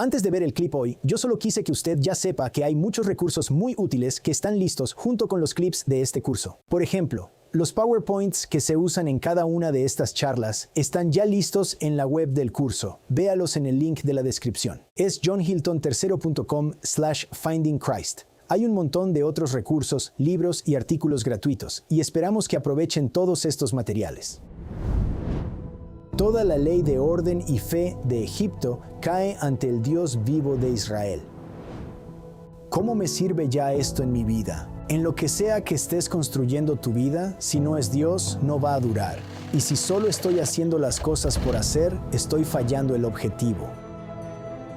Antes de ver el clip hoy, yo solo quise que usted ya sepa que hay muchos recursos muy útiles que están listos junto con los clips de este curso. Por ejemplo, los PowerPoints que se usan en cada una de estas charlas están ya listos en la web del curso. Véalos en el link de la descripción. Es johnhilton3.com/findingchrist. Hay un montón de otros recursos, libros y artículos gratuitos, y esperamos que aprovechen todos estos materiales. Toda la ley de orden y fe de Egipto cae ante el Dios vivo de Israel. ¿Cómo me sirve ya esto en mi vida? En lo que sea que estés construyendo tu vida, si no es Dios, no va a durar. Y si solo estoy haciendo las cosas por hacer, estoy fallando el objetivo.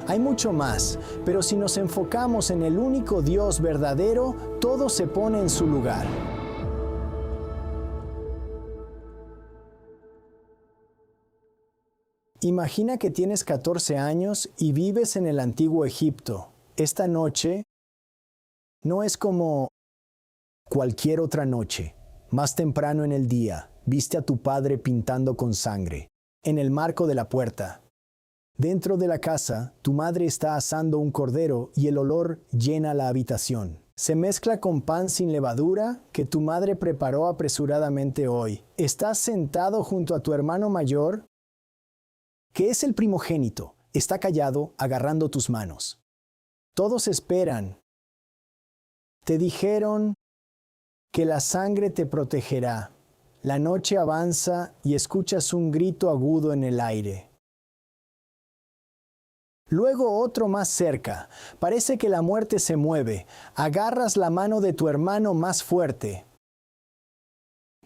Hay mucho más, pero si nos enfocamos en el único Dios verdadero, todo se pone en su lugar. Imagina que tienes 14 años y vives en el antiguo Egipto. Esta noche no es como cualquier otra noche. Más temprano en el día, viste a tu padre pintando con sangre, en el marco de la puerta. Dentro de la casa, tu madre está asando un cordero y el olor llena la habitación. Se mezcla con pan sin levadura que tu madre preparó apresuradamente hoy. Estás sentado junto a tu hermano mayor, que es el primogénito. Está callado, agarrando tus manos. Todos esperan. Te dijeron que la sangre te protegerá. La noche avanza y escuchas un grito agudo en el aire. Luego otro más cerca. Parece que la muerte se mueve. Agarras la mano de tu hermano más fuerte.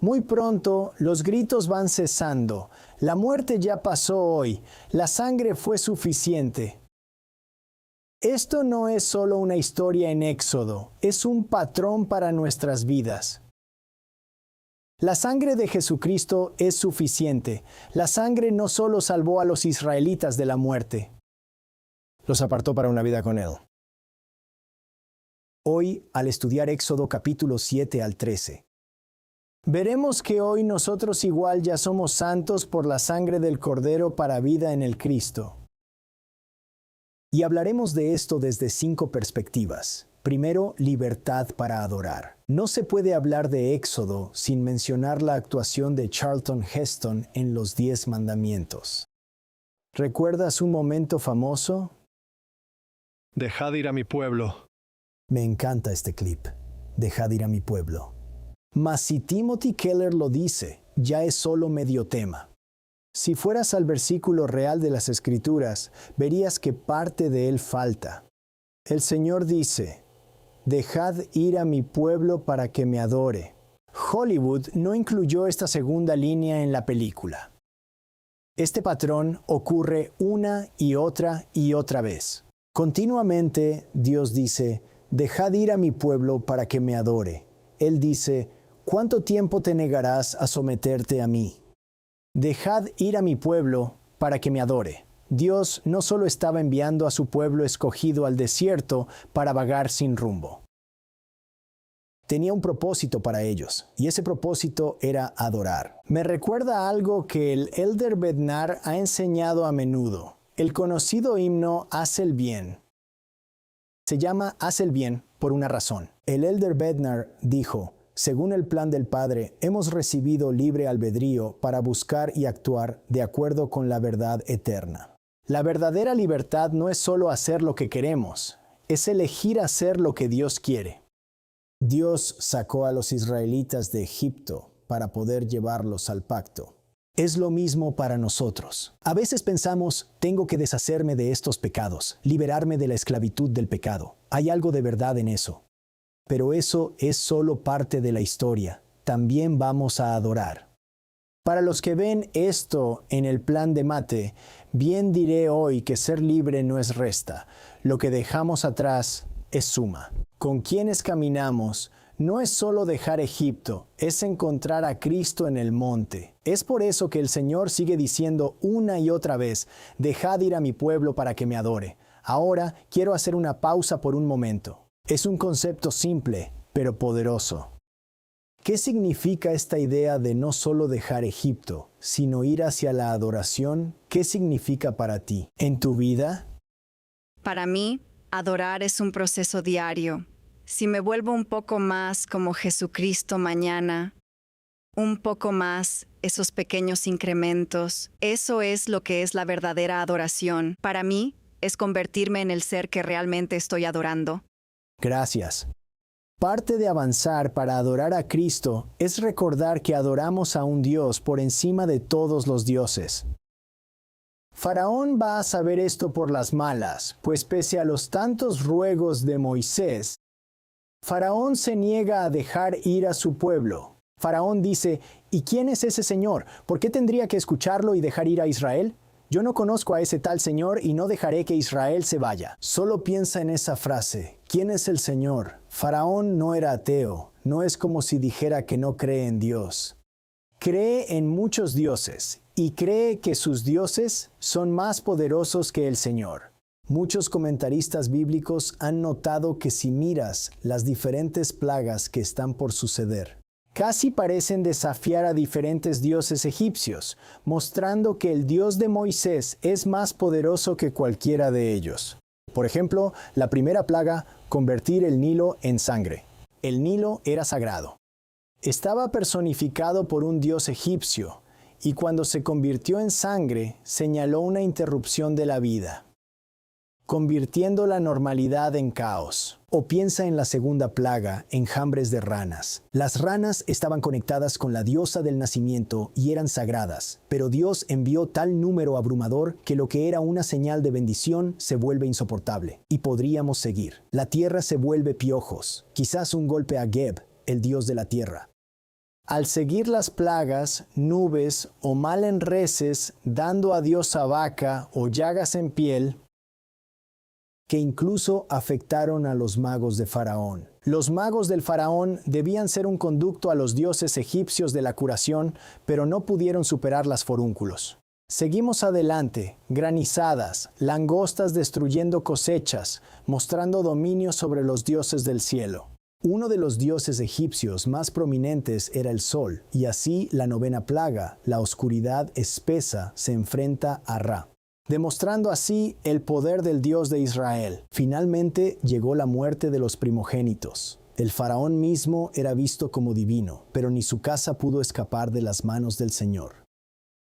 Muy pronto los gritos van cesando. La muerte ya pasó hoy. La sangre fue suficiente. Esto no es solo una historia en Éxodo, es un patrón para nuestras vidas. La sangre de Jesucristo es suficiente. La sangre no solo salvó a los israelitas de la muerte, los apartó para una vida con Él. Hoy, al estudiar Éxodo capítulo 7 al 13, veremos que hoy nosotros igual ya somos santos por la sangre del Cordero para vida en el Cristo. Y hablaremos de esto desde 5 perspectivas. Primero, libertad para adorar. No se puede hablar de Éxodo sin mencionar la actuación de Charlton Heston en Los 10 Mandamientos. ¿Recuerdas un momento famoso? Dejad ir a mi pueblo. Me encanta este clip. Dejad ir a mi pueblo. Mas si Timothy Keller lo dice, ya es solo medio tema. Si fueras al versículo real de las Escrituras, verías que parte de él falta. El Señor dice, dejad ir a mi pueblo para que me adore. Hollywood no incluyó esta segunda línea en la película. Este patrón ocurre una y otra vez. Continuamente Dios dice, dejad ir a mi pueblo para que me adore. Él dice, ¿cuánto tiempo te negarás a someterte a mí? Dejad ir a mi pueblo para que me adore. Dios no solo estaba enviando a su pueblo escogido al desierto para vagar sin rumbo. Tenía un propósito para ellos, y ese propósito era adorar. Me recuerda algo que el Elder Bednar ha enseñado a menudo. El conocido himno Haz el bien. Se llama Haz el bien por una razón. El Elder Bednar dijo, según el plan del Padre, hemos recibido libre albedrío para buscar y actuar de acuerdo con la verdad eterna. La verdadera libertad no es solo hacer lo que queremos, es elegir hacer lo que Dios quiere. Dios sacó a los israelitas de Egipto para poder llevarlos al pacto. Es lo mismo para nosotros. A veces pensamos, tengo que deshacerme de estos pecados, liberarme de la esclavitud del pecado. Hay algo de verdad en eso. Pero eso es solo parte de la historia. También vamos a adorar. Para los que ven esto en el plan de Mate, bien diré hoy que ser libre no es resta. Lo que dejamos atrás es suma. Con quienes caminamos no es solo dejar Egipto, es encontrar a Cristo en el monte. Es por eso que el Señor sigue diciendo una y otra vez, dejad ir a mi pueblo para que me adore. Ahora quiero hacer una pausa por un momento. Es un concepto simple, pero poderoso. ¿Qué significa esta idea de no solo dejar Egipto, sino ir hacia la adoración? ¿Qué significa para ti? En tu vida, Para mí, adorar es un proceso diario. Si me vuelvo un poco más como Jesucristo mañana, un poco más esos pequeños incrementos, eso es lo que es la verdadera adoración. Para mí, es convertirme en el ser que realmente estoy adorando. Gracias. Parte de avanzar para adorar a Cristo es recordar que adoramos a un Dios por encima de todos los dioses. Faraón va a saber esto por las malas, pues pese a los tantos ruegos de Moisés, Faraón se niega a dejar ir a su pueblo. Faraón dice, ¿y quién es ese señor? ¿Por qué tendría que escucharlo y dejar ir a Israel? Yo no conozco a ese tal Señor y no dejaré que Israel se vaya. Solo piensa en esa frase. ¿Quién es el Señor? Faraón no era ateo. No es como si dijera que no cree en Dios. Cree en muchos dioses y cree que sus dioses son más poderosos que el Señor. Muchos comentaristas bíblicos han notado que si miras las diferentes plagas que están por suceder, casi parecen desafiar a diferentes dioses egipcios, mostrando que el Dios de Moisés es más poderoso que cualquiera de ellos. Por ejemplo, la primera plaga, convertir el Nilo en sangre. El Nilo era sagrado. Estaba personificado por un dios egipcio, y cuando se convirtió en sangre, señaló una interrupción de la vida, convirtiendo la normalidad en caos. O piensa en la segunda plaga, enjambres de ranas. Las ranas estaban conectadas con la diosa del nacimiento y eran sagradas, pero Dios envió tal número abrumador que lo que era una señal de bendición se vuelve insoportable. Y podríamos seguir. La tierra se vuelve piojos, quizás un golpe a Geb, el dios de la tierra. Al seguir las plagas, nubes o mal en reses, dando adiós a vaca o llagas en piel, que incluso afectaron a los magos de Faraón. Los magos del Faraón debían ser un conducto a los dioses egipcios de la curación, pero no pudieron superar las forúnculos. Seguimos adelante, granizadas, langostas destruyendo cosechas, mostrando dominio sobre los dioses del cielo. Uno de los dioses egipcios más prominentes era el sol, y así la novena plaga, la oscuridad espesa, se enfrenta a Ra, demostrando así el poder del Dios de Israel. Finalmente llegó la muerte de los primogénitos. El faraón mismo era visto como divino, pero ni su casa pudo escapar de las manos del Señor.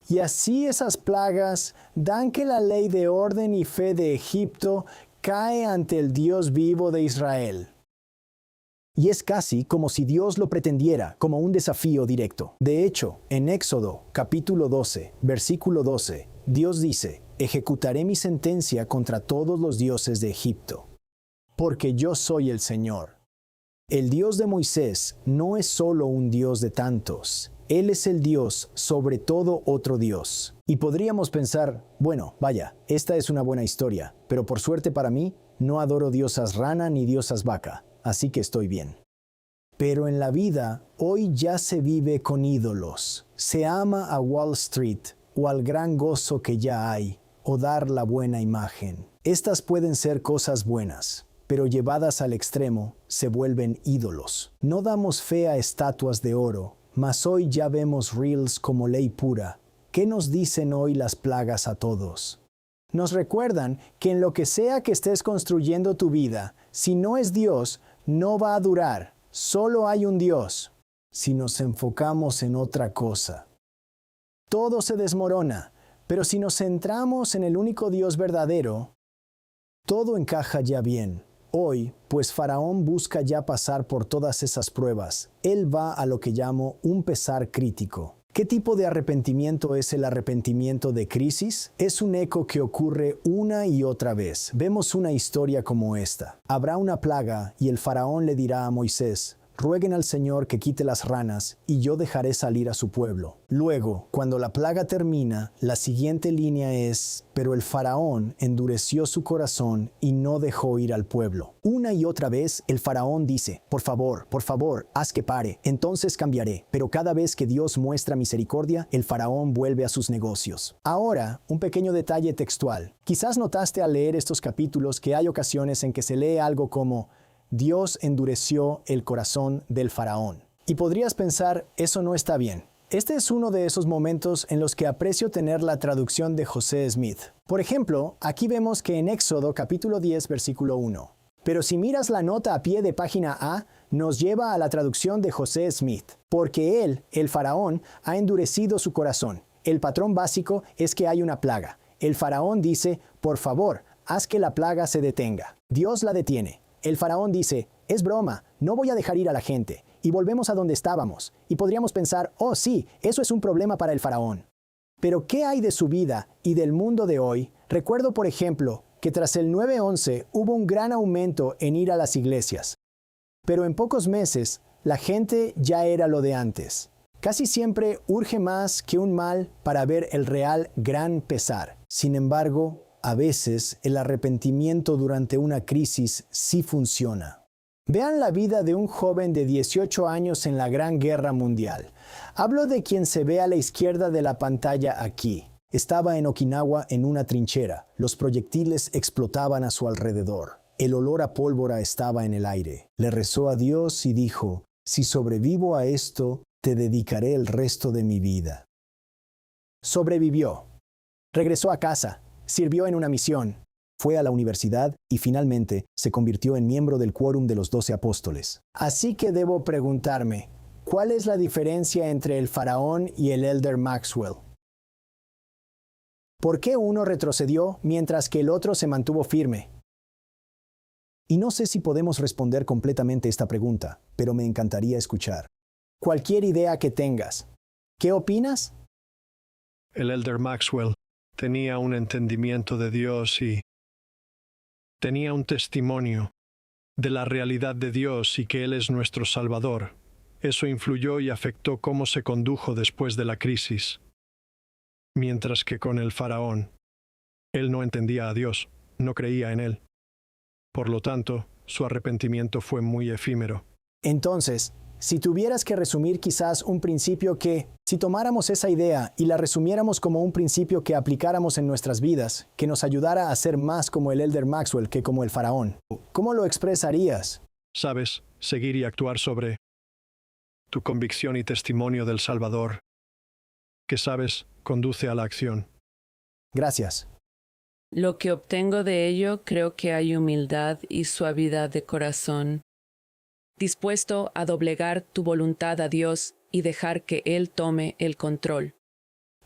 Y así esas plagas dan que la ley de orden y fe de Egipto cae ante el Dios vivo de Israel. Y es casi como si Dios lo pretendiera, como un desafío directo. De hecho, en Éxodo, capítulo 12, versículo 12, Dios dice, ejecutaré mi sentencia contra todos los dioses de Egipto, porque yo soy el Señor. El Dios de Moisés no es solo un Dios de tantos. Él es el Dios sobre todo otro Dios. Y podríamos pensar, bueno, vaya, esta es una buena historia, pero por suerte para mí, no adoro diosas rana ni diosas vaca, así que estoy bien. Pero en la vida, hoy ya se vive con ídolos. Se ama a Wall Street, o al gran gozo que ya hay, o dar la buena imagen. Estas pueden ser cosas buenas, pero llevadas al extremo, se vuelven ídolos. No damos fe a estatuas de oro, mas hoy ya vemos reels como ley pura. ¿Qué nos dicen hoy las plagas a todos? Nos recuerdan que en lo que sea que estés construyendo tu vida, si no es Dios, no va a durar. Solo hay un Dios. Si nos enfocamos en otra cosa, todo se desmorona, pero si nos centramos en el único Dios verdadero, todo encaja ya bien. Hoy, pues Faraón busca ya pasar por todas esas pruebas. Él va a lo que llamo un pesar crítico. ¿Qué tipo de arrepentimiento es el arrepentimiento de crisis? Es un eco que ocurre una y otra vez. Vemos una historia como esta. Habrá una plaga y el faraón le dirá a Moisés, rueguen al Señor que quite las ranas y yo dejaré salir a su pueblo. Luego, cuando la plaga termina, la siguiente línea es, pero el faraón endureció su corazón y no dejó ir al pueblo. Una y otra vez, el faraón dice, por favor, haz que pare, entonces cambiaré. Pero cada vez que Dios muestra misericordia, el faraón vuelve a sus negocios. Ahora, un pequeño detalle textual. Quizás notaste al leer estos capítulos que hay ocasiones en que se lee algo como, Dios endureció el corazón del faraón. Y podrías pensar, eso no está bien. Este es uno de esos momentos en los que aprecio tener la traducción de José Smith. Por ejemplo, aquí vemos que en Éxodo capítulo 10, versículo 1. Pero si miras la nota a pie de página A, nos lleva a la traducción de José Smith. Porque él, el faraón, ha endurecido su corazón. El patrón básico es que hay una plaga. El faraón dice, por favor, haz que la plaga se detenga. Dios la detiene. El faraón dice, es broma, no voy a dejar ir a la gente. Y volvemos a donde estábamos. Y podríamos pensar, oh sí, eso es un problema para el faraón. Pero ¿qué hay de su vida y del mundo de hoy? Recuerdo, por ejemplo, que tras el 9/11 hubo un gran aumento en ir a las iglesias. Pero en pocos meses, la gente ya era lo de antes. Casi siempre urge más que un mal para ver el real gran pesar. Sin embargo, a veces el arrepentimiento durante una crisis sí funciona. Vean la vida de un joven de 18 años en la Gran Guerra Mundial. Hablo de quien se ve a la izquierda de la pantalla aquí. Estaba en Okinawa en una trinchera. Los proyectiles explotaban a su alrededor. El olor a pólvora estaba en el aire. Le rezó a Dios y dijo, si sobrevivo a esto, te dedicaré el resto de mi vida. Sobrevivió. Regresó a casa. Sirvió en una misión. Fue a la universidad y finalmente se convirtió en miembro del quórum de los 12 apóstoles. Así que debo preguntarme, ¿cuál es la diferencia entre el faraón y el Elder Maxwell? ¿Por qué uno retrocedió mientras que el otro se mantuvo firme? Y no sé si podemos responder completamente esta pregunta, pero me encantaría escuchar. Cualquier idea que tengas. ¿Qué opinas? El Elder Maxwell tenía un entendimiento de Dios y tenía un testimonio de la realidad de Dios y que Él es nuestro Salvador. Eso influyó y afectó cómo se condujo después de la crisis. Mientras que con el faraón, él no entendía a Dios, no creía en Él. Por lo tanto, su arrepentimiento fue muy efímero. Entonces, si tuvieras que resumir quizás un principio que, si tomáramos esa idea y la resumiéramos como un principio que aplicáramos en nuestras vidas, que nos ayudara a ser más como el Elder Maxwell que como el faraón, ¿cómo lo expresarías? Sabes, seguir y actuar sobre tu convicción y testimonio del Salvador, que sabes, conduce a la acción. Gracias. Lo que obtengo de ello creo que hay humildad y suavidad de corazón, dispuesto a doblegar tu voluntad a Dios y dejar que Él tome el control.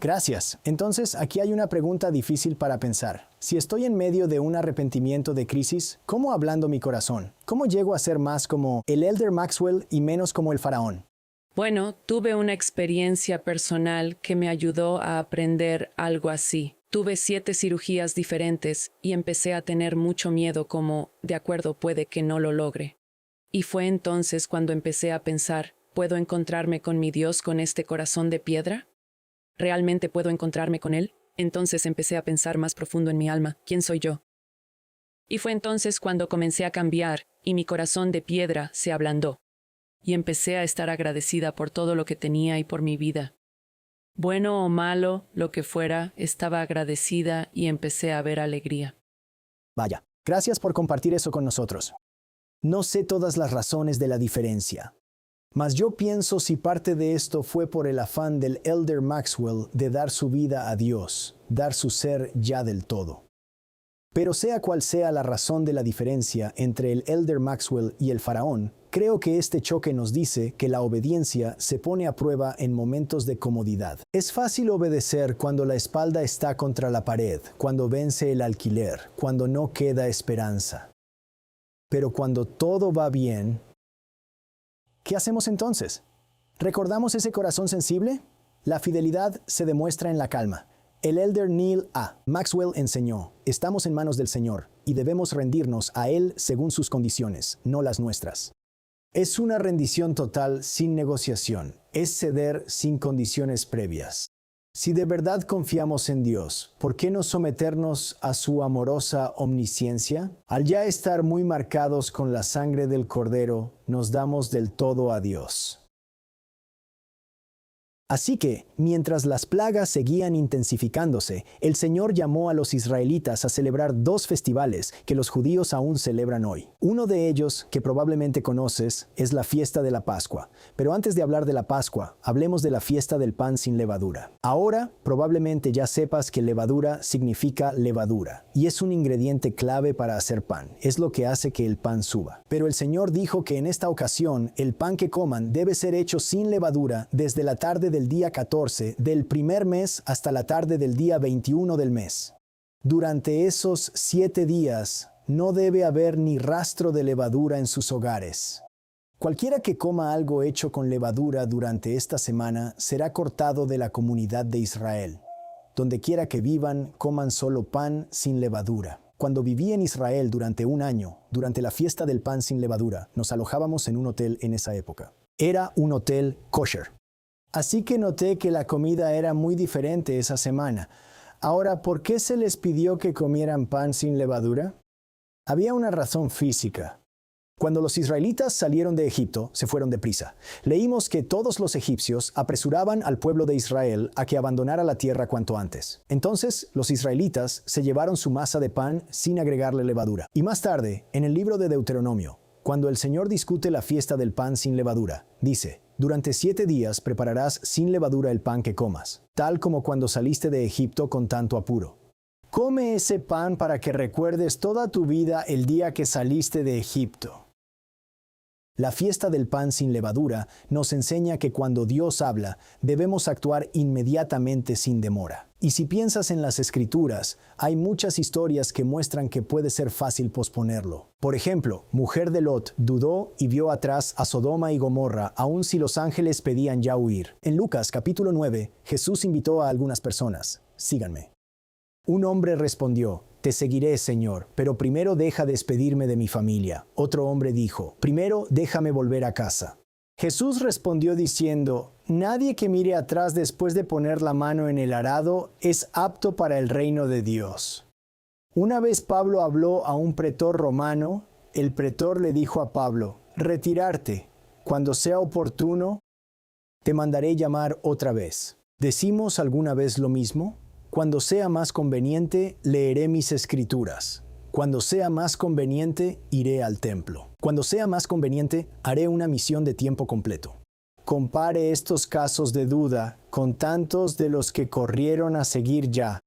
Gracias. Entonces, aquí hay una pregunta difícil para pensar. Si estoy en medio de un arrepentimiento de crisis, ¿cómo ablando mi corazón? ¿Cómo llego a ser más como el Elder Maxwell y menos como el faraón? Bueno, tuve una experiencia personal que me ayudó a aprender algo así. Tuve 7 cirugías diferentes y empecé a tener mucho miedo como, de acuerdo, puede que no lo logre. Y fue entonces cuando empecé a pensar, ¿puedo encontrarme con mi Dios con este corazón de piedra? ¿Realmente puedo encontrarme con Él? Entonces empecé a pensar más profundo en mi alma, ¿quién soy yo? Y fue entonces cuando comencé a cambiar y mi corazón de piedra se ablandó. Y empecé a estar agradecida por todo lo que tenía y por mi vida. Bueno o malo, lo que fuera, estaba agradecida y empecé a ver alegría. Vaya, gracias por compartir eso con nosotros. No sé todas las razones de la diferencia, mas yo pienso si parte de esto fue por el afán del Elder Maxwell de dar su vida a Dios, dar su ser ya del todo. Pero sea cual sea la razón de la diferencia entre el Elder Maxwell y el faraón, creo que este choque nos dice que la obediencia se pone a prueba en momentos de comodidad. Es fácil obedecer cuando la espalda está contra la pared, cuando vence el alquiler, cuando no queda esperanza. Pero cuando todo va bien, ¿qué hacemos entonces? ¿Recordamos ese corazón sensible? La fidelidad se demuestra en la calma. El Elder Neil A. Maxwell enseñó, estamos en manos del Señor y debemos rendirnos a Él según sus condiciones, no las nuestras. Es una rendición total sin negociación, es ceder sin condiciones previas. Si de verdad confiamos en Dios, ¿por qué no someternos a su amorosa omnisciencia? Al ya estar muy marcados con la sangre del Cordero, nos damos del todo a Dios. Así que, mientras las plagas seguían intensificándose, el Señor llamó a los israelitas a celebrar 2 festivales que los judíos aún celebran hoy. Uno de ellos, que probablemente conoces, es la fiesta de la Pascua. Pero antes de hablar de la Pascua, hablemos de la fiesta del pan sin levadura. Ahora, probablemente ya sepas que levadura significa levadura, y es un ingrediente clave para hacer pan. Es lo que hace que el pan suba. Pero el Señor dijo que en esta ocasión, el pan que coman debe ser hecho sin levadura desde la tarde del día 14 del primer mes hasta la tarde del día 21 del mes. Durante esos 7 días no debe haber ni rastro de levadura en sus hogares. Cualquiera que coma algo hecho con levadura durante esta semana será cortado de la comunidad de Israel. Donde quiera que vivan, coman solo pan sin levadura. Cuando viví en Israel durante un año, durante la fiesta del pan sin levadura, nos alojábamos en un hotel en esa época. Era un hotel kosher. Así que noté que la comida era muy diferente esa semana. Ahora, ¿por qué se les pidió que comieran pan sin levadura? Había una razón física. Cuando los israelitas salieron de Egipto, se fueron deprisa. Leímos que todos los egipcios apresuraban al pueblo de Israel a que abandonara la tierra cuanto antes. Entonces, los israelitas se llevaron su masa de pan sin agregarle levadura. Y más tarde, en el libro de Deuteronomio, cuando el Señor discute la fiesta del pan sin levadura, dice: durante 7 días prepararás sin levadura el pan que comas, tal como cuando saliste de Egipto con tanto apuro. Come ese pan para que recuerdes toda tu vida el día que saliste de Egipto. La fiesta del pan sin levadura nos enseña que cuando Dios habla, debemos actuar inmediatamente sin demora. Y si piensas en las Escrituras, hay muchas historias que muestran que puede ser fácil posponerlo. Por ejemplo, mujer de Lot dudó y vio atrás a Sodoma y Gomorra, aun si los ángeles pedían ya huir. En Lucas capítulo 9, Jesús invitó a algunas personas: síganme. Un hombre respondió: te seguiré, Señor, pero primero deja despedirme de mi familia. Otro hombre dijo: primero déjame volver a casa. Jesús respondió diciendo: nadie que mire atrás después de poner la mano en el arado es apto para el reino de Dios. Una vez Pablo habló a un pretor romano. El pretor le dijo a Pablo: retirarte. Cuando sea oportuno, te mandaré llamar otra vez. ¿Decimos alguna vez lo mismo? Cuando sea más conveniente, leeré mis escrituras. Cuando sea más conveniente, iré al templo. Cuando sea más conveniente, haré una misión de tiempo completo. Compare estos casos de duda con tantos de los que corrieron a seguir ya.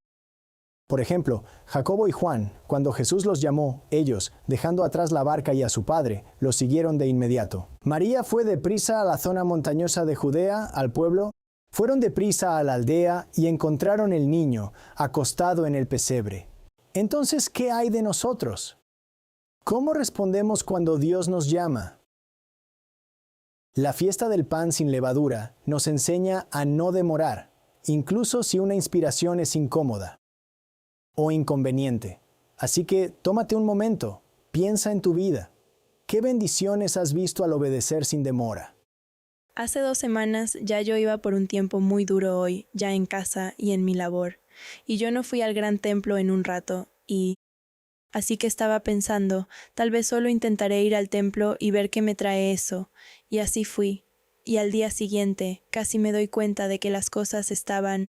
Por ejemplo, Jacobo y Juan, cuando Jesús los llamó, ellos, dejando atrás la barca y a su padre, los siguieron de inmediato. María fue deprisa a la zona montañosa de Judea, al pueblo. Fueron deprisa a la aldea y encontraron el niño acostado en el pesebre. Entonces, ¿qué hay de nosotros? ¿Cómo respondemos cuando Dios nos llama? La fiesta del pan sin levadura nos enseña a no demorar, incluso si una inspiración es incómoda o inconveniente. Así que tómate un momento, piensa en tu vida. ¿Qué bendiciones has visto al obedecer sin demora? Hace 2 semanas ya yo iba por un tiempo muy duro hoy, ya en casa y en mi labor, y yo no fui al gran templo en un rato, así que estaba pensando, tal vez solo intentaré ir al templo y ver qué me trae eso, y así fui, y al día siguiente casi me doy cuenta de que las cosas estaban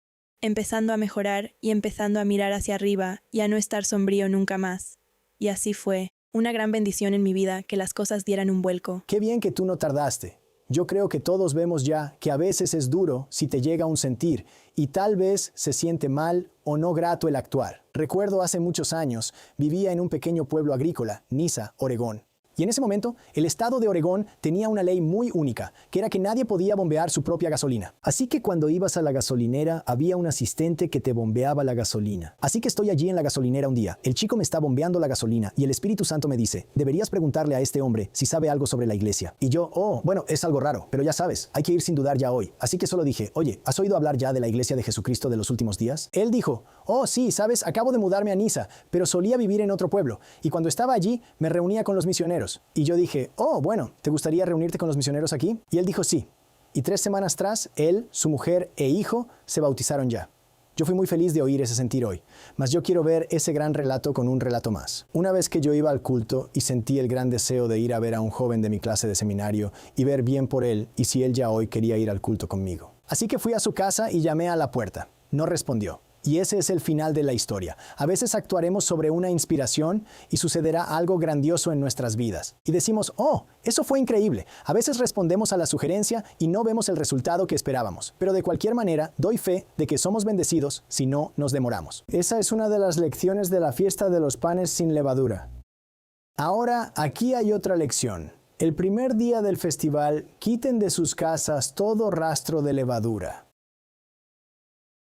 empezando a mejorar y empezando a mirar hacia arriba y a no estar sombrío nunca más, y así fue, una gran bendición en mi vida que las cosas dieran un vuelco. Qué bien que tú no tardaste. Yo creo que todos vemos ya que a veces es duro si te llega un sentir y tal vez se siente mal o no grato el actuar. Recuerdo hace muchos años, vivía en un pequeño pueblo agrícola, Niza, Oregón. Y en ese momento, el estado de Oregón tenía una ley muy única, que era que nadie podía bombear su propia gasolina. Así que cuando ibas a la gasolinera, había un asistente que te bombeaba la gasolina. Así que estoy allí en la gasolinera un día. El chico me está bombeando la gasolina y el Espíritu Santo me dice: deberías preguntarle a este hombre si sabe algo sobre la iglesia. Y yo, bueno, es algo raro, pero ya sabes, hay que ir sin dudar ya hoy. Así que solo dije: oye, ¿has oído hablar ya de la iglesia de Jesucristo de los últimos días? Él dijo: sí, sabes, acabo de mudarme a Niza, pero solía vivir en otro pueblo. Y cuando estaba allí, me reunía con los misioneros. Y yo dije: bueno, ¿te gustaría reunirte con los misioneros aquí? Y él dijo sí. Y 3 semanas tras, él, su mujer e hijo se bautizaron ya. Yo fui muy feliz de oír ese sentir hoy, mas yo quiero ver ese gran relato con un relato más. Una vez que yo iba al culto y sentí el gran deseo de ir a ver a un joven de mi clase de seminario y ver bien por él y si él ya hoy quería ir al culto conmigo. Así que fui a su casa y llamé a la puerta. No respondió. Y ese es el final de la historia. A veces actuaremos sobre una inspiración y sucederá algo grandioso en nuestras vidas. Y decimos, oh, eso fue increíble. A veces respondemos a la sugerencia y no vemos el resultado que esperábamos. Pero de cualquier manera, doy fe de que somos bendecidos si no nos demoramos. Esa es una de las lecciones de la fiesta de los panes sin levadura. Ahora, aquí hay otra lección. El primer día del festival, quiten de sus casas todo rastro de levadura.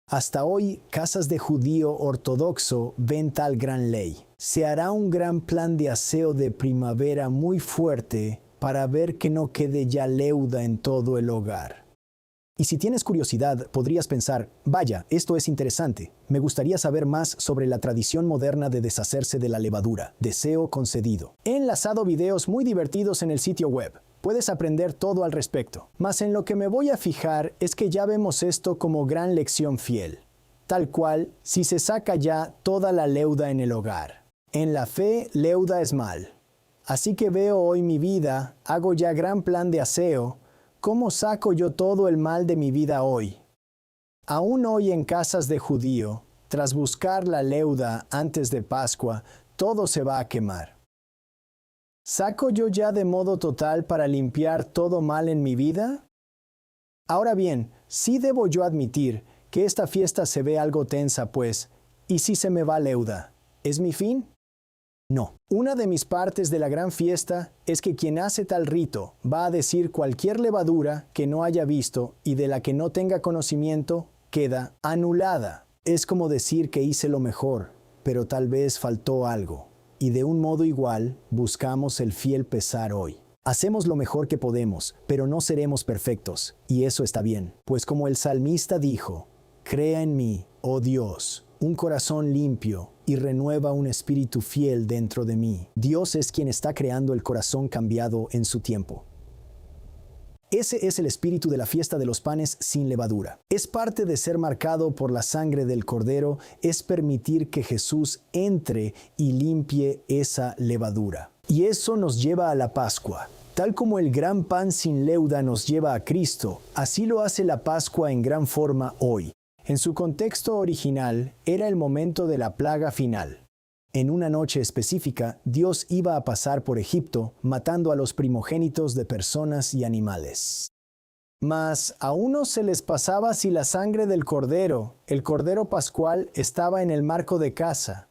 Hasta hoy, casas de judío ortodoxo ven tal gran ley. Se hará un gran plan de aseo de primavera muy fuerte para ver que no quede ya leuda en todo el hogar. Y si tienes curiosidad, podrías pensar, vaya, esto es interesante. Me gustaría saber más sobre la tradición moderna de deshacerse de la levadura. Deseo concedido. He enlazado videos muy divertidos en el sitio web. Puedes aprender todo al respecto. Mas en lo que me voy a fijar es que ya vemos esto como gran lección fiel. Tal cual, si se saca ya toda la leuda en el hogar. En la fe, leuda es mal. Así que veo hoy mi vida, hago ya gran plan de aseo. ¿Cómo saco yo todo el mal de mi vida hoy? Aún hoy en casas de judío, tras buscar la leuda antes de Pascua, todo se va a quemar. ¿Saco yo ya de modo total para limpiar todo mal en mi vida? Ahora bien, sí debo yo admitir que esta fiesta se ve algo tensa, pues, ¿y si se me va leuda? ¿Es mi fin? No. Una de mis partes de la gran fiesta es que quien hace tal rito va a decir cualquier levadura que no haya visto y de la que no tenga conocimiento queda anulada. Es como decir que hice lo mejor, pero tal vez faltó algo. Y de un modo igual, buscamos el fiel pesar hoy. Hacemos lo mejor que podemos, pero no seremos perfectos, y eso está bien. Pues como el salmista dijo, crea en mí, oh Dios, un corazón limpio, y renueva un espíritu fiel dentro de mí. Dios es quien está creando el corazón cambiado en su tiempo. Ese es el espíritu de la fiesta de los panes sin levadura. Es parte de ser marcado por la sangre del Cordero, es permitir que Jesús entre y limpie esa levadura. Y eso nos lleva a la Pascua. Tal como el gran pan sin leuda nos lleva a Cristo, así lo hace la Pascua en gran forma hoy. En su contexto original, era el momento de la plaga final. En una noche específica, Dios iba a pasar por Egipto, matando a los primogénitos de personas y animales. Mas a unos se les pasaba si la sangre del cordero, el cordero pascual, estaba en el marco de casa.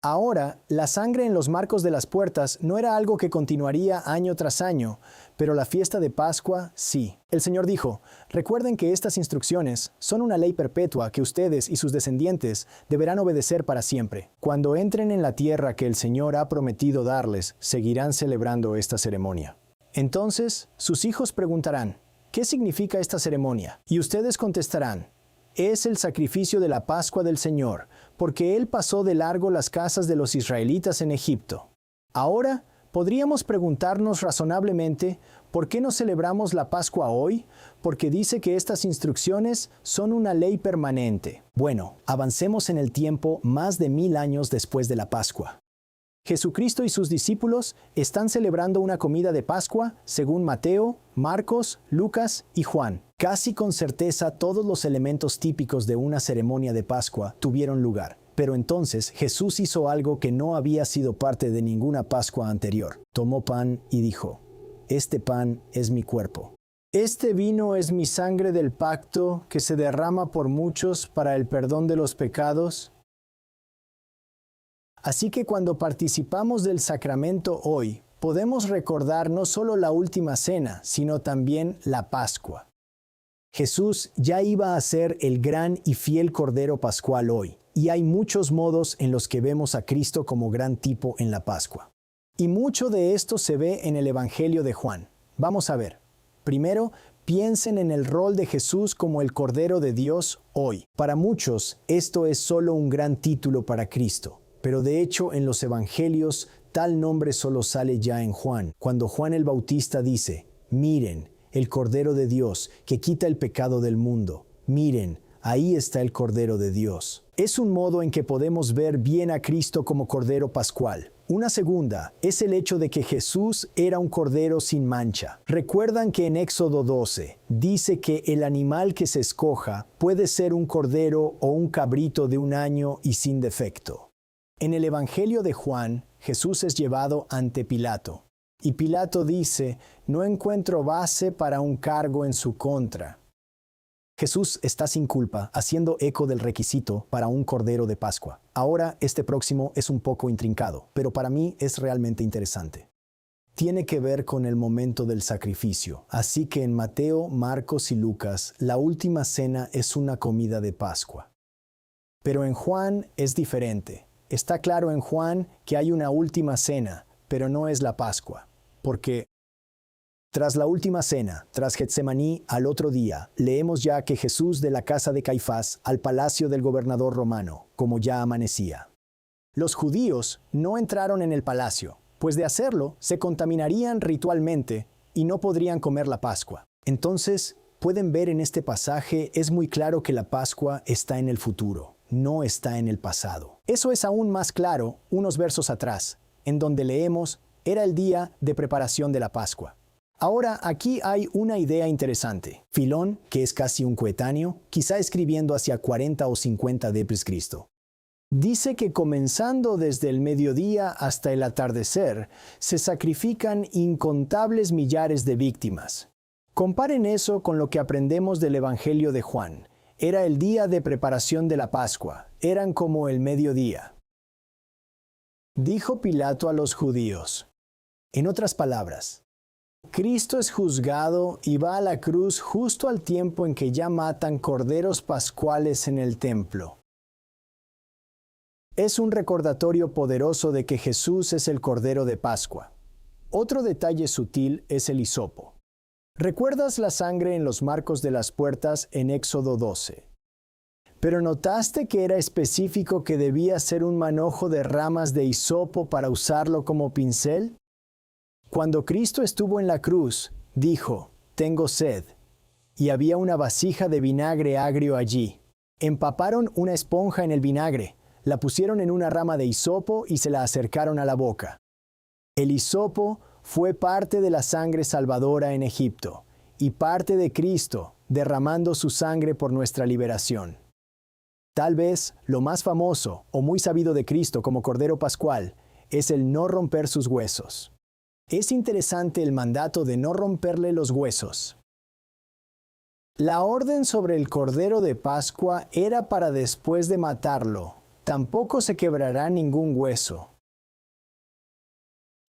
Ahora, la sangre en los marcos de las puertas no era algo que continuaría año tras año, pero la fiesta de Pascua sí. El Señor dijo, recuerden que estas instrucciones son una ley perpetua que ustedes y sus descendientes deberán obedecer para siempre. Cuando entren en la tierra que el Señor ha prometido darles, seguirán celebrando esta ceremonia. Entonces, sus hijos preguntarán, ¿qué significa esta ceremonia? Y ustedes contestarán, es el sacrificio de la Pascua del Señor, porque Él pasó de largo las casas de los israelitas en Egipto. Ahora, podríamos preguntarnos razonablemente, ¿por qué no celebramos la Pascua hoy? Porque dice que estas instrucciones son una ley permanente. Bueno, avancemos en el tiempo más de 1000 años después de la Pascua. Jesucristo y sus discípulos están celebrando una comida de Pascua según Mateo, Marcos, Lucas y Juan. Casi con certeza todos los elementos típicos de una ceremonia de Pascua tuvieron lugar. Pero entonces Jesús hizo algo que no había sido parte de ninguna Pascua anterior. Tomó pan y dijo, este pan es mi cuerpo. Este vino es mi sangre del pacto que se derrama por muchos para el perdón de los pecados. Así que cuando participamos del sacramento hoy, podemos recordar no solo la última cena, sino también la Pascua. Jesús ya iba a ser el gran y fiel Cordero Pascual hoy, y hay muchos modos en los que vemos a Cristo como gran tipo en la Pascua. Y mucho de esto se ve en el Evangelio de Juan. Vamos a ver. Primero, piensen en el rol de Jesús como el Cordero de Dios hoy. Para muchos, esto es solo un gran título para Cristo. Pero de hecho, en los Evangelios, tal nombre solo sale ya en Juan, cuando Juan el Bautista dice, miren, el Cordero de Dios, que quita el pecado del mundo. Miren, ahí está el Cordero de Dios. Es un modo en que podemos ver bien a Cristo como Cordero Pascual, Una segunda es el hecho de que Jesús era un cordero sin mancha. Recuerdan que en Éxodo 12 dice que el animal que se escoja puede ser un cordero o un cabrito de 1 año y sin defecto. En el Evangelio de Juan, Jesús es llevado ante Pilato. Y Pilato dice, no encuentro base para un cargo en su contra. Jesús está sin culpa, haciendo eco del requisito para un cordero de Pascua. Ahora, este próximo es un poco intrincado, pero para mí es realmente interesante. Tiene que ver con el momento del sacrificio. Así que en Mateo, Marcos y Lucas, la última cena es una comida de Pascua. Pero en Juan es diferente. Está claro en Juan que hay una última cena, pero no es la Pascua. Porque tras la última cena, tras Getsemaní al otro día, leemos ya que Jesús de la casa de Caifás al palacio del gobernador romano, como ya amanecía. Los judíos no entraron en el palacio, pues de hacerlo se contaminarían ritualmente y no podrían comer la Pascua. Entonces, pueden ver en este pasaje, es muy claro que la Pascua está en el futuro, no está en el pasado. Eso es aún más claro unos versos atrás, en donde leemos, era el día de preparación de la Pascua. Ahora, aquí hay una idea interesante. Filón, que es casi un coetáneo, quizá escribiendo hacia 40 o 50 d.C., dice que comenzando desde el mediodía hasta el atardecer, se sacrifican incontables millares de víctimas. Comparen eso con lo que aprendemos del Evangelio de Juan. Era el día de preparación de la Pascua, eran como el mediodía. Dijo Pilato a los judíos, en otras palabras, Cristo es juzgado y va a la cruz justo al tiempo en que ya matan corderos pascuales en el templo. Es un recordatorio poderoso de que Jesús es el Cordero de Pascua. Otro detalle sutil es el hisopo. ¿Recuerdas la sangre en los marcos de las puertas en Éxodo 12? ¿Pero notaste que era específico que debía ser un manojo de ramas de hisopo para usarlo como pincel? Cuando Cristo estuvo en la cruz, dijo, «Tengo sed», y había una vasija de vinagre agrio allí. Empaparon una esponja en el vinagre, la pusieron en una rama de hisopo y se la acercaron a la boca. El hisopo fue parte de la sangre salvadora en Egipto, y parte de Cristo, derramando su sangre por nuestra liberación. Tal vez lo más famoso o muy sabido de Cristo como Cordero Pascual es el no romper sus huesos. Es interesante el mandato de no romperle los huesos. La orden sobre el Cordero de Pascua era para después de matarlo. Tampoco se quebrará ningún hueso.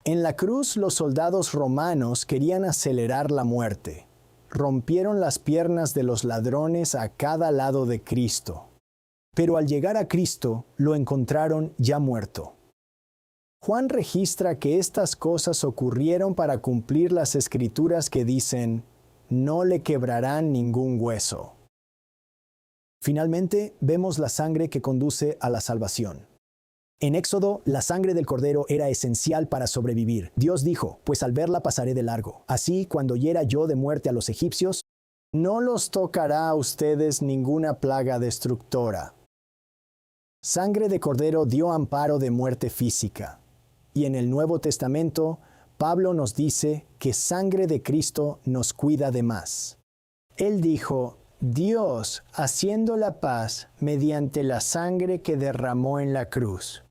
En la cruz los soldados romanos querían acelerar la muerte. Rompieron las piernas de los ladrones a cada lado de Cristo. Pero al llegar a Cristo, lo encontraron ya muerto. Juan registra que estas cosas ocurrieron para cumplir las escrituras que dicen, no le quebrarán ningún hueso. Finalmente, vemos la sangre que conduce a la salvación. En Éxodo, la sangre del cordero era esencial para sobrevivir. Dios dijo, pues al verla pasaré de largo. Así, cuando hiera yo de muerte a los egipcios, no los tocará a ustedes ninguna plaga destructora. Sangre de cordero dio amparo de muerte física. Y en el Nuevo Testamento, Pablo nos dice que sangre de Cristo nos cuida de más. Él dijo, Dios haciendo la paz mediante la sangre que derramó en la cruz.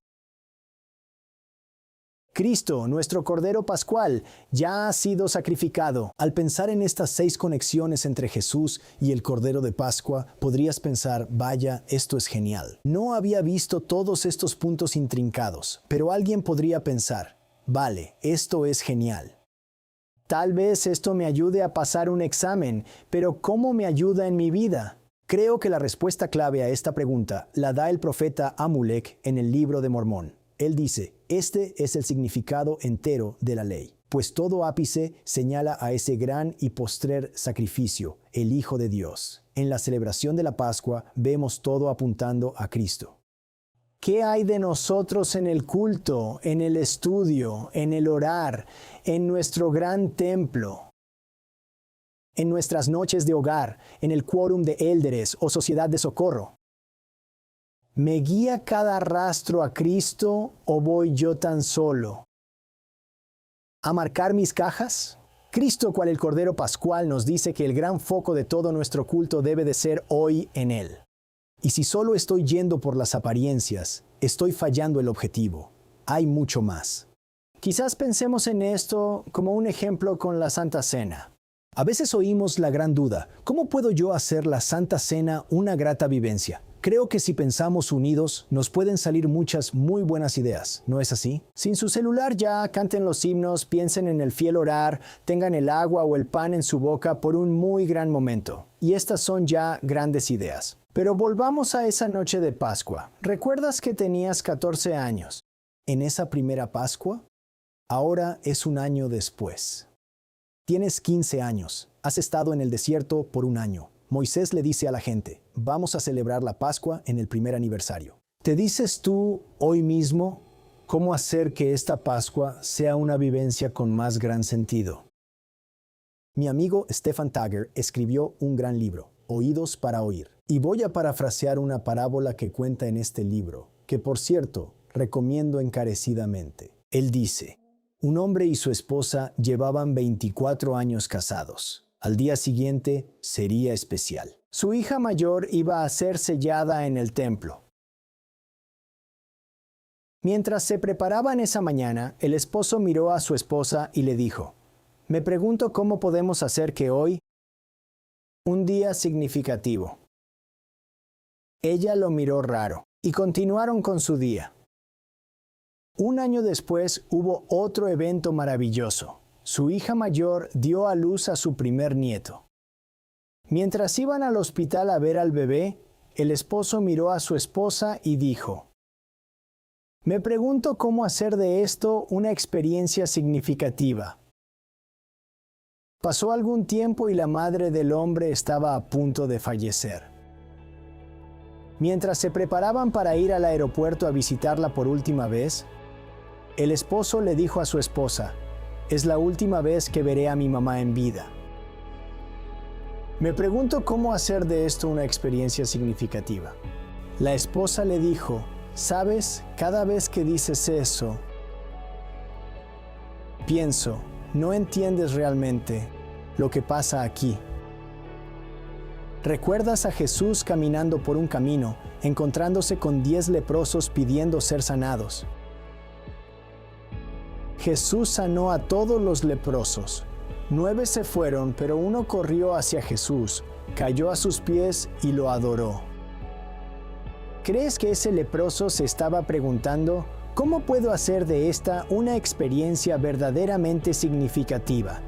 Cristo, nuestro Cordero Pascual, ya ha sido sacrificado. Al pensar en estas 6 conexiones entre Jesús y el Cordero de Pascua, podrías pensar, vaya, esto es genial. No había visto todos estos puntos intrincados, pero alguien podría pensar, vale, esto es genial. Tal vez esto me ayude a pasar un examen, pero ¿cómo me ayuda en mi vida? Creo que la respuesta clave a esta pregunta la da el profeta Amulek en el Libro de Mormón. Él dice, este es el significado entero de la ley, pues todo ápice señala a ese gran y postrer sacrificio, el Hijo de Dios. En la celebración de la Pascua vemos todo apuntando a Cristo. ¿Qué hay de nosotros en el culto, en el estudio, en el orar, en nuestro gran templo? En nuestras noches de hogar, en el quórum de élderes o sociedad de socorro. ¿Me guía cada rastro a Cristo o voy yo tan solo a marcar mis cajas? Cristo, cual el Cordero Pascual, nos dice que el gran foco de todo nuestro culto debe de ser hoy en Él. Y si solo estoy yendo por las apariencias, estoy fallando el objetivo. Hay mucho más. Quizás pensemos en esto como un ejemplo con la Santa Cena. A veces oímos la gran duda: ¿cómo puedo yo hacer la Santa Cena una grata vivencia? Creo que si pensamos unidos, nos pueden salir muchas muy buenas ideas, ¿no es así? Sin su celular ya, canten los himnos, piensen en el fiel orar, tengan el agua o el pan en su boca por un muy gran momento. Y estas son ya grandes ideas. Pero volvamos a esa noche de Pascua. ¿Recuerdas que tenías 14 años en esa primera Pascua? Ahora es un año después. Tienes 15 años, has estado en el desierto por un año. Moisés le dice a la gente: vamos a celebrar la Pascua en el primer aniversario. ¿Te dices tú hoy mismo cómo hacer que esta Pascua sea una vivencia con más gran sentido? Mi amigo Stefan Tagger escribió un gran libro, Oídos para Oír, y voy a parafrasear una parábola que cuenta en este libro, que por cierto, recomiendo encarecidamente. Él dice: un hombre y su esposa llevaban 24 años casados. Al día siguiente sería especial. Su hija mayor iba a ser sellada en el templo. Mientras se preparaban esa mañana, el esposo miró a su esposa y le dijo: me pregunto cómo podemos hacer que hoy un día significativo. Ella lo miró raro y continuaron con su día. Un año después hubo otro evento maravilloso. Su hija mayor dio a luz a su primer nieto. Mientras iban al hospital a ver al bebé, el esposo miró a su esposa y dijo: me pregunto cómo hacer de esto una experiencia significativa. Pasó algún tiempo y la madre del hombre estaba a punto de fallecer. Mientras se preparaban para ir al aeropuerto a visitarla por última vez, el esposo le dijo a su esposa: es la última vez que veré a mi mamá en vida. Me pregunto cómo hacer de esto una experiencia significativa. La esposa le dijo: ¿sabes? Cada vez que dices eso, pienso, no entiendes realmente lo que pasa aquí. ¿Recuerdas a Jesús caminando por un camino, encontrándose con 10 leprosos pidiendo ser sanados? Jesús sanó a todos los leprosos. 9 se fueron, pero uno corrió hacia Jesús, cayó a sus pies y lo adoró. ¿Crees que ese leproso se estaba preguntando: ¿cómo puedo hacer de esta una experiencia verdaderamente significativa?